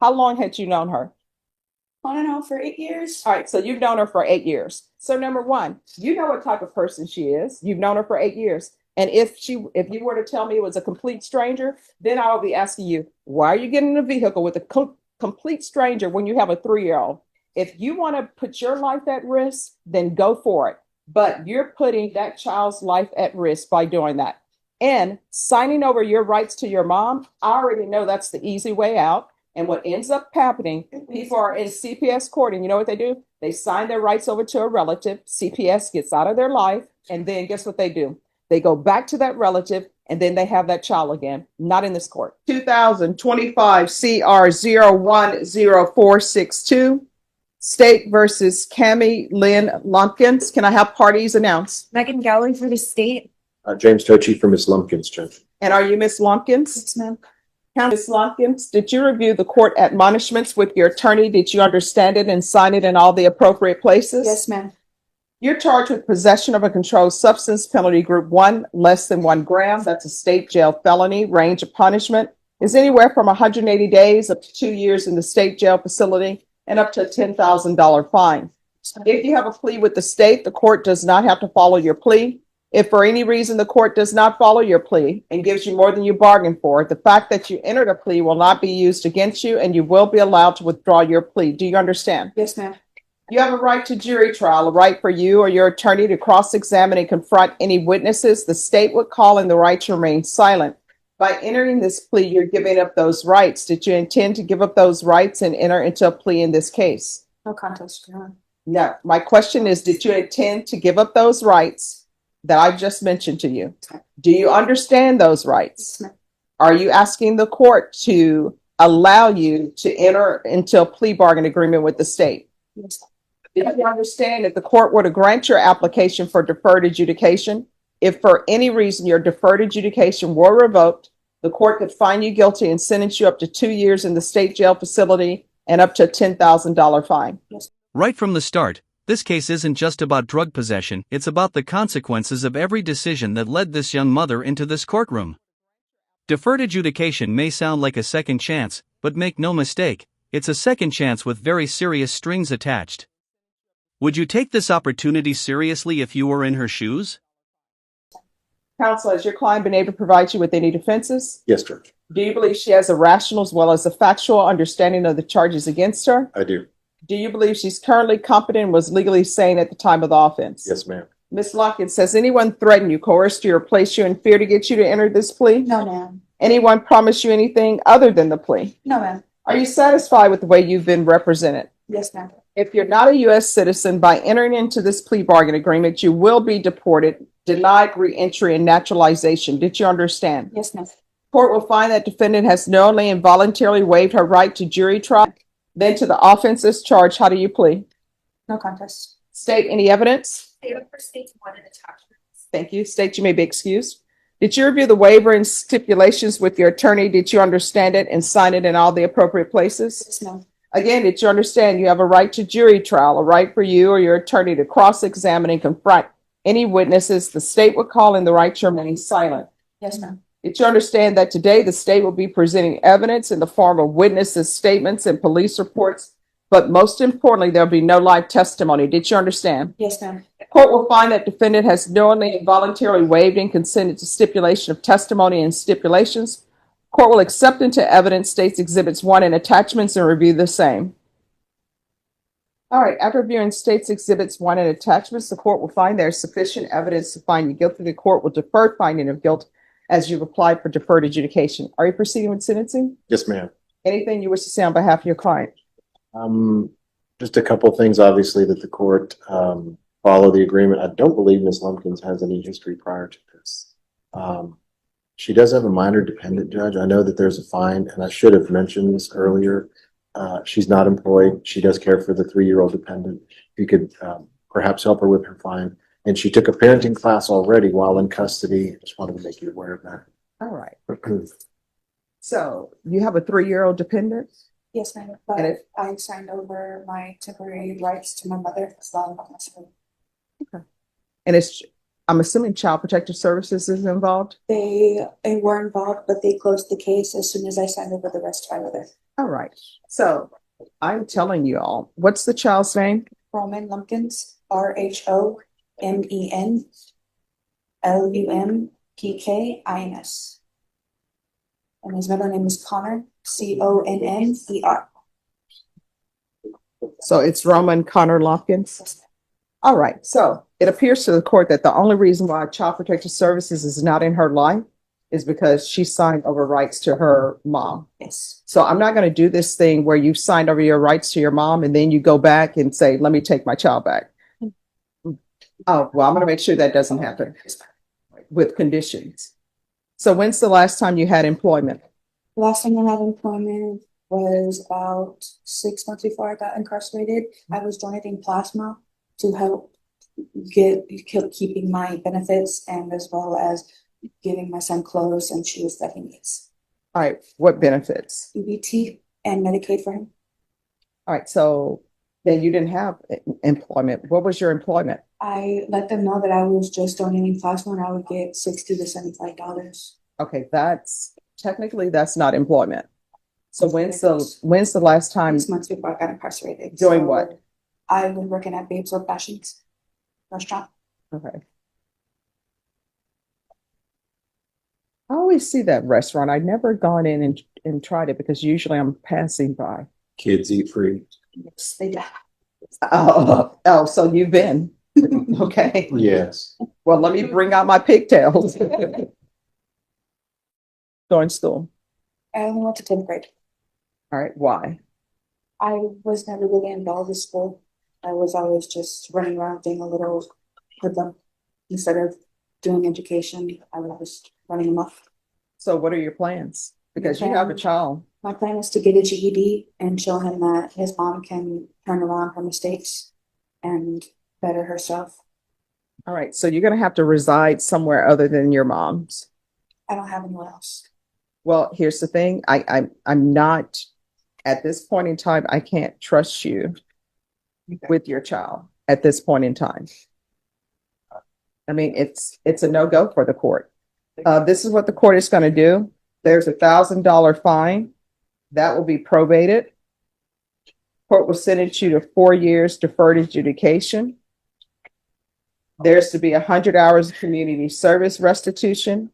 How long had you known her? On and off for 8 years. All right, so you've known her for 8 years. So number one, you know what type of person she is. You've known her for 8 years. And if you were to tell me it was a complete stranger, then I would be asking you, why are you getting in a vehicle with a complete stranger when you have a 3-year-old? If you want to put your life at risk, then go for it. But you're putting that child's life at risk by doing that. And signing over your rights to your mom, I already know that's the easy way out. And what ends up happening, people are in CPS court, and you know what they do? They sign their rights over to a relative. CPS gets out of their life, and then guess what they do? They go back to that relative, and then they have that child again. Not in this court. 2025 CR 010462, State versus Cami Lynn Lumpkins. Can I have parties announced? Megan Gowley for the state. James Tochi for Miss Lumpkins, Judge. And are you Miss Lumpkins? Yes, ma'am. Ms. Lumpkins, did you review the court admonishments with your attorney? Did you understand it and sign it in all the appropriate places? Yes, ma'am. You're charged with possession of a controlled substance, penalty group 1, less than 1 gram. That's a state jail felony. Range of punishment is anywhere from 180 days up to 2 years in the state jail facility and up to a $10,000 fine. If you have a plea with the state, the court does not have to follow your plea. If for any reason the court does not follow your plea and gives you more than you bargained for, the fact that you entered a plea will not be used against you, and you will be allowed to withdraw your plea. Do you understand? Yes, ma'am. You have a right to jury trial, a right for you or your attorney to cross-examine and confront any witnesses the state would call, and the right to remain silent. By entering this plea, you're giving up those rights. Did you intend to give up those rights and enter into a plea in this case? No contest, Your Honor. No. My question is, did you intend to give up those rights that I've just mentioned to you? Do you understand those rights? Yes, ma'am. Are you asking the court to allow you to enter into a plea bargain agreement with the state? Yes. Did you understand if the court were to grant your application for deferred adjudication, if for any reason your deferred adjudication were revoked, the court could find you guilty and sentence you up to 2 years in the state jail facility and up to a $10,000 fine? Yes. Right from the start, this case isn't just about drug possession, it's about the consequences of every decision that led this young mother into this courtroom. Deferred adjudication may sound like a second chance, but make no mistake, it's a second chance with very serious strings attached. Would you take this opportunity seriously if you were in her shoes? Counsel, has your client been able to provide you with any defenses? Yes, Judge. Do you believe she has a rational as well as a factual understanding of the charges against her? I do. Do you believe she's currently competent and was legally sane at the time of the offense? Yes, ma'am. Ms. Lumpkins, has anyone threatened you, coerced you, or placed you in fear to get you to enter this plea? No, ma'am. Anyone promised you anything other than the plea? No, ma'am. Are you satisfied with the way you've been represented? Yes, ma'am. If you're not a U.S. citizen, by entering into this plea bargain agreement, you will be deported, denied re-entry, and naturalization. Did you understand? Yes, ma'am. Court will find that defendant has knowingly and voluntarily waived her right to jury trial. Then to the offenses charged, how do you plead? No contest. State any evidence? State for states one and attachments. Thank you. State you may be excused. Did you review the waiver and stipulations with your attorney? Did you understand it and sign it in all the appropriate places? Yes, ma'am. Again, did you understand you have a right to jury trial, a right for you or your attorney to cross-examine and confront any witnesses the state would call, and the right to remain silent? Yes, ma'am. Did you understand that today the state will be presenting evidence in the form of witnesses' statements and police reports, but most importantly, there'll be no live testimony? Did you understand? Yes, ma'am. Court will find that defendant has knowingly and voluntarily waived and consented to stipulation of testimony and stipulations. Court will accept into evidence states exhibits 1 and attachments and review the same. All right, after reviewing states exhibits 1 and attachments, the court will find there is sufficient evidence to find you guilty. The court will defer finding of guilt as you've applied for deferred adjudication. Are you proceeding with sentencing? Yes, ma'am. Anything you wish to say on behalf of your client? Just a couple of things, obviously, that the court follow the agreement. I don't believe Ms. Lumpkins has any history prior to this. She does have a minor dependent, Judge. I know that there's a fine, and I should have mentioned this earlier. She's not employed. She does care for the 3-year-old dependent. You could perhaps help her with her fine. And she took a parenting class already while in custody. Just wanted to make you aware of that. All right. So you have a 3-year-old dependent? Yes, ma'am. But And it- I signed over my temporary rights to my mother as well as myself. And it's, I'm assuming Child Protective Services is involved? They were involved, but they closed the case as soon as I signed over the rest to my mother. All right. So I'm telling you all, what's the child's name? Roman Lumpkins, RHOMEN LUMPKINS. And his middle name is Connor, CONNER. So it's Roman Connor Lompkins. All right. So it appears to the court that the only reason why Child Protective Services is not in her life is because she signed over rights to her mom. Yes. So I'm not going to do this thing where you signed over your rights to your mom and then you go back and say, let me take my child back. Oh, well, I'm going to make sure that doesn't happen with conditions. So when's the last time you had employment? Last time I had employment was about 6 months before I got incarcerated. I was donating plasma to help keeping my benefits and as well as giving my son clothes and shoes that he needs. All right. What benefits? EBT and Medicaid for him. All right. So then you didn't have employment. What was your employment? I let them know that I was just donating plasma and I would get $60 to $75. Okay. Technically that's not employment. So when's the last time 6 months before I got incarcerated. doing So what? I was working at Babes Old Fashions restaurant. Okay. I always see that restaurant. I've never gone in and tried it because usually I'm passing by. Kids eat free. Yes, they did. Oh, so you've been. Okay. Yes. Well, let me bring out my pigtails. Going school. I only went to 10th grade. All right. Why? I was never really involved with school. I was always just running around being a little hoodlum. Instead of doing education, I was just running them off. So what are your plans? Because you have a child. My plan is to get a GED and show him that his mom can turn around her mistakes and better herself. All right. So you're going to have to reside somewhere other than your mom's. I don't have anywhere else. Well, here's the thing. I'm not at this point in time. I can't trust you with your child at this point in time. I mean, it's a no-go for the court. This is what the court is going to do. There's $1,000 fine that will be probated. Court will sentence you to 4 years deferred adjudication. There's to be 100 hours of community service restitution.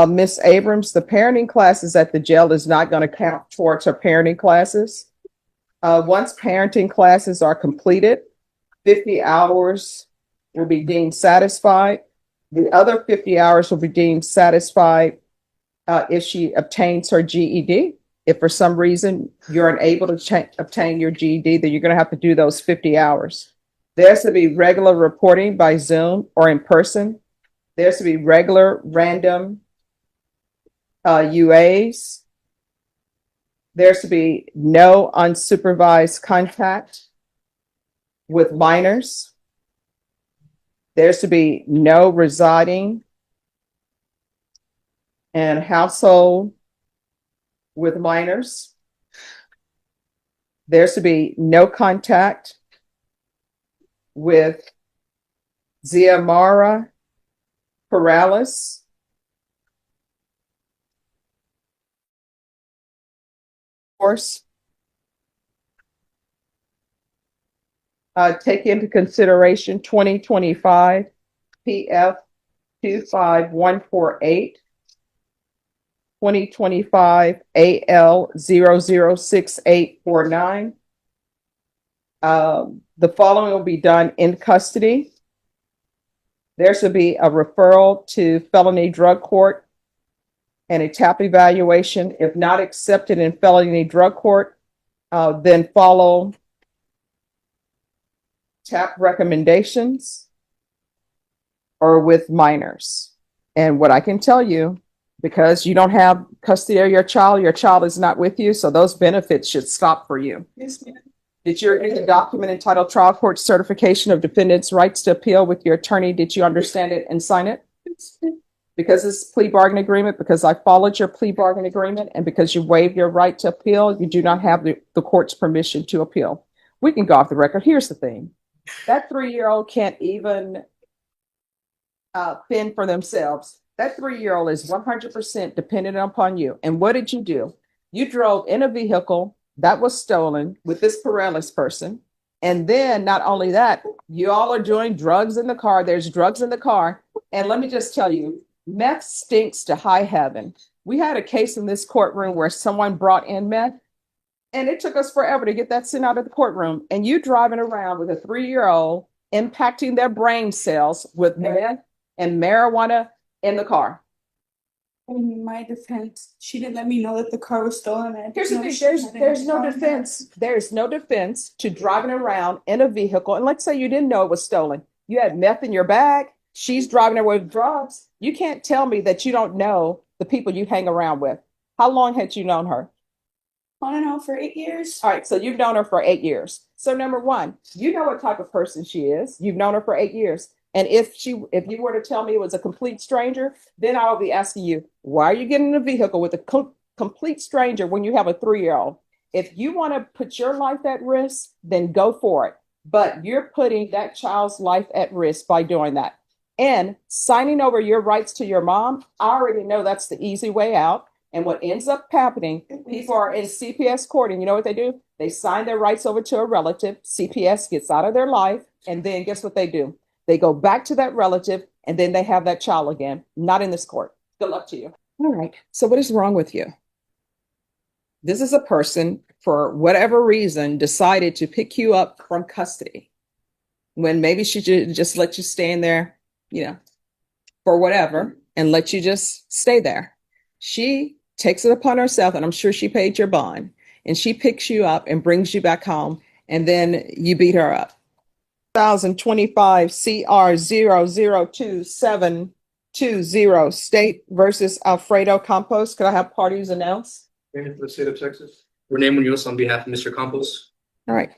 Miss Abrams, the parenting classes at the jail is not going to count towards her parenting classes. Once parenting classes are completed, 50 hours will be deemed satisfied. The other 50 hours will be deemed satisfied if she obtains her GED. If for some reason you're unable to obtain your GED, then you're going to have to do those 50 hours. There's to be regular reporting by Zoom or in person. There's to be regular random UAs. There's to be no unsupervised contact with minors. There's to be no residing in household with minors. There's to be no contact with Xiomara Perales. Course, take into consideration 2025 PF 25148, 2025 AL 006849. The following will be done in custody. There should be a referral to felony drug court and a TAP evaluation. If not accepted in felony drug court, then follow TAP recommendations or with minors. And what I can tell you, because you don't have custody of your child is not with you, so those benefits should stop for you. Yes, ma'am. Did you read the document entitled Trial Court Certification of Defendant's Rights to Appeal with your attorney? Did you understand it and sign it? Because it's plea bargain agreement, because I followed your plea bargain agreement, and because you waived your right to appeal, you do not have the court's permission to appeal. We can go off the record. Here's the thing. That 3-year-old can't even fend for themselves. That 3-year-old is 100% dependent upon you. And what did you do? You drove in a vehicle that was stolen with this Perales person. And then not only that, you all are doing drugs in the car. There's drugs in the car. And let me just tell you, meth stinks to high heaven. We had a case in this courtroom where someone brought in meth, and it took us forever to get that sent out of the courtroom. And you driving around with a 3-year-old, impacting their brain cells with meth and marijuana in the car. In my defense, she didn't let me know that the car was stolen. And Here's the no, thing, she there's hadn't there's no found that. defense. There's no defense to driving around in a vehicle. And let's say you didn't know it was stolen. You had meth in your bag. She's driving away with drugs. You can't tell me that you don't know the people you hang around with. How long had you known her? On and off for 8 years. All right, so you've known her for 8 years. So number one, you know what type of person she is. You've known her for 8 years. And if you were to tell me it was a complete stranger, then I will be asking you, why are you getting in a vehicle with a complete stranger when you have a 3-year-old? If you want to put your life at risk, then go for it. But you're putting that child's life at risk by doing that. And signing over your rights to your mom, I already know that's the easy way out. And what ends up happening, people are in CPS court, and you know what they do? They sign their rights over to a relative. CPS gets out of their life, and then guess what they do? They go back to that relative, and then they have that child again. Not in this court. Good luck to you. All right. So what is wrong with you? This is a person, for whatever reason, decided to pick you up from custody when maybe she just let you stay in there, for whatever, and let you just stay there. She takes it upon herself, and I'm sure she paid your bond, and she picks you up and brings you back home, and then you beat her up. 2025 CR 002720 State versus Alfredo Campos. Could I have parties announced? For the state of Texas. Renee Munoz on behalf of Mr. Campos. All right.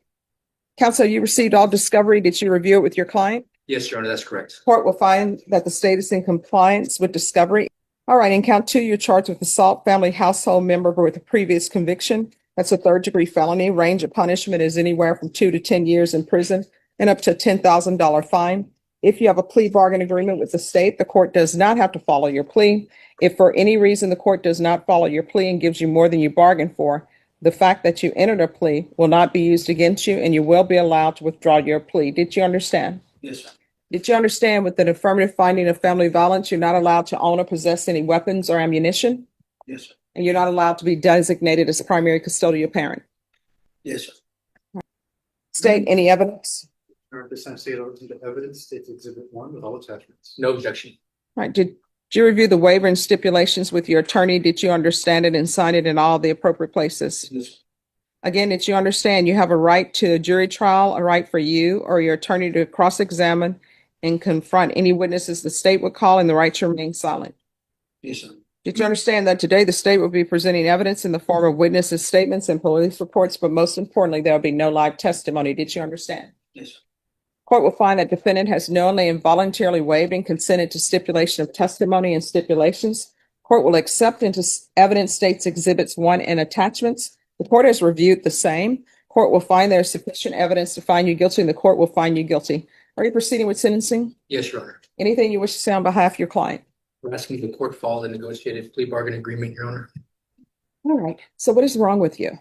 Counsel, you received all discovery. Did you review it with your client? Yes, Your Honor, that's correct. Court will find that the state is in compliance with discovery. All right. In count 2, you're charged with assault family household member with a previous conviction. That's a 3rd-degree felony. Range of punishment is anywhere from 2 to 10 years in prison and up to a $10,000 fine. If you have a plea bargain agreement with the state, the court does not have to follow your plea. If for any reason the court does not follow your plea and gives you more than you bargained for, the fact that you entered a plea will not be used against you, and you will be allowed to withdraw your plea. Did you understand? Yes, sir. Did you understand with an affirmative finding of family violence, you're not allowed to own or possess any weapons or ammunition? Yes, sir. And you're not allowed to be designated as a primary custodial parent? Yes, sir. State, any evidence? This time state orders into evidence, states exhibit 1 with all attachments. No objection. All right. Did you review the waiver and stipulations with your attorney? Did you understand it and sign it in all the appropriate places? Yes. Again, did you understand you have a right to a jury trial, a right for you or your attorney to cross-examine and confront any witnesses the state would call, and the right to remain silent? Yes, sir. Did you understand that today the state will be presenting evidence in the form of witnesses' statements and police reports, but most importantly, there will be no live testimony? Did you understand? Yes, sir. Court will find that defendant has knowingly and voluntarily waived and consented to stipulation of testimony and stipulations. Court will accept into evidence states exhibits 1 and attachments. The court has reviewed the same. Court will find there is sufficient evidence to find you guilty, and the court will find you guilty. Are you proceeding with sentencing? Yes, Your Honor. Anything you wish to say on behalf of your client? We're asking the court follow the negotiated plea bargain agreement, Your Honor. All right. So what is wrong with you?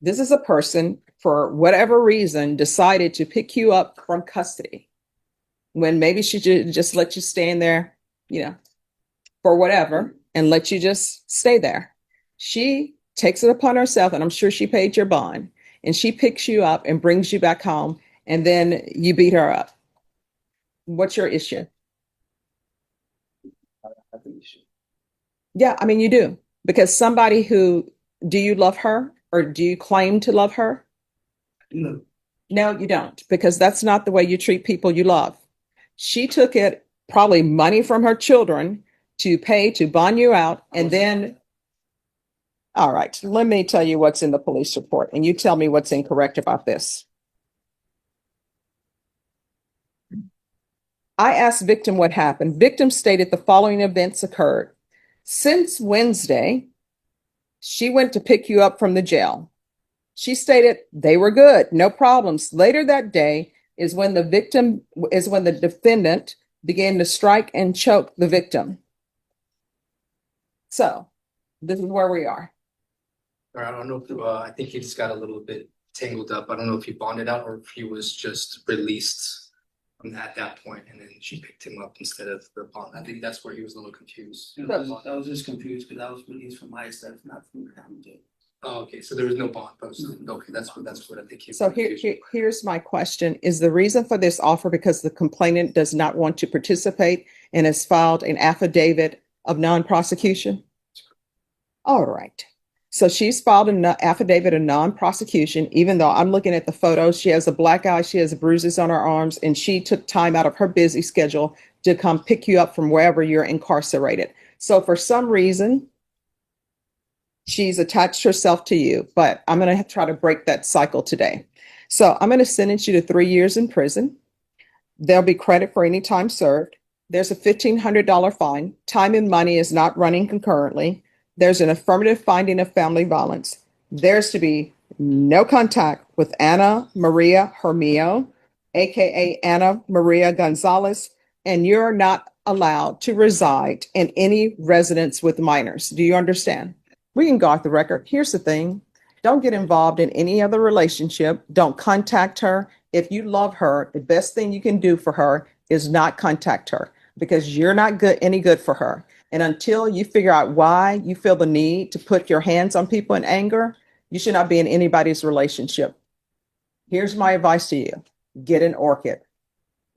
This is a person, for whatever reason, decided to pick you up from custody when maybe she just let you stay in there, for whatever, and let you just stay there. She takes it upon herself, and I'm sure she paid your bond, and she picks you up and brings you back home, and then you beat her up. What's your issue? I think you should. Yeah, I mean, you do. Because somebody do you love her, or do you claim to love her? No. No, you don't, because that's not the way you treat people you love. She took it, probably money from her children, to pay to bond you out, and then, all right, let me tell you what's in the police report, and you tell me what's incorrect about this. I asked victim what happened. Victim stated the following events occurred. Since Wednesday, she went to pick you up from the jail. She stated they were good, no problems. Later that day is when the defendant began to strike and choke the victim. So This is where we are. Or I don't know if, I think he just got a little bit tangled up. I don't know if he bonded out or if he was just released at that point and then she picked him up instead of the bond. I think that's where he was a little confused. I was just confused because I was released from my stuff, not from the county jail. Oh, okay, so there was no bond posted. Okay, that's what I think he was So confused. here's my question. Is the reason for this offer because the complainant does not want to participate and has filed an affidavit of non-prosecution? All right. So she's filed an affidavit of non-prosecution, even though I'm looking at the photos. She has a black eye, she has bruises on her arms, and she took time out of her busy schedule to come pick you up from wherever you're incarcerated. So for some reason, she's attached herself to you, but I'm going to try to break that cycle today. So I'm going to sentence you to 3 years in prison. There'll be credit for any time served. There's a $1,500 fine. Time and money is not running concurrently. There's an affirmative finding of family violence. There's to be no contact with Ana Maria Hermio, aka Ana Maria Gonzalez, and you're not allowed to reside in any residence with minors. Do you understand? We can go off the record. Here's the thing. Don't get involved in any other relationship. Don't contact her. If you love her, the best thing you can do for her is not contact her because you're not any good for her. And until you figure out why you feel the need to put your hands on people in anger, you should not be in anybody's relationship. Here's my advice to you. Get an orchid.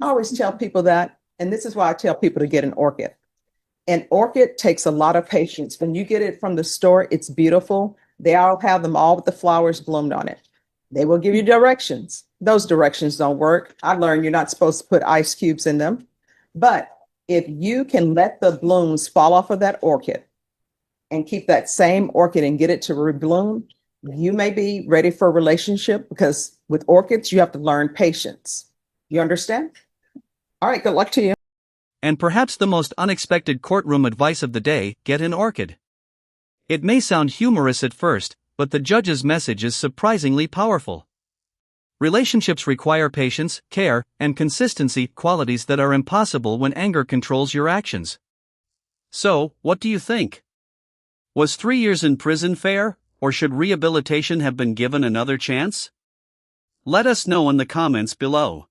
I always tell people that, and this is why I tell people to get an orchid. An orchid takes a lot of patience. When you get it from the store, it's beautiful. They all have them all with the flowers bloomed on it. They will give you directions. Those directions don't work. I learned you're not supposed to put ice cubes in them. But if you can let the blooms fall off of that orchid and keep that same orchid and get it to rebloom, you may be ready for a relationship because with orchids, you have to learn patience. You understand? All right, good luck to you. And perhaps the most unexpected courtroom advice of the day, get an orchid. It may sound humorous at first, but the judge's message is surprisingly powerful. Relationships require patience, care, and consistency, qualities that are impossible when anger controls your actions. So, what do you think? Was 3 years in prison fair, or should rehabilitation have been given another chance? Let us know in the comments below.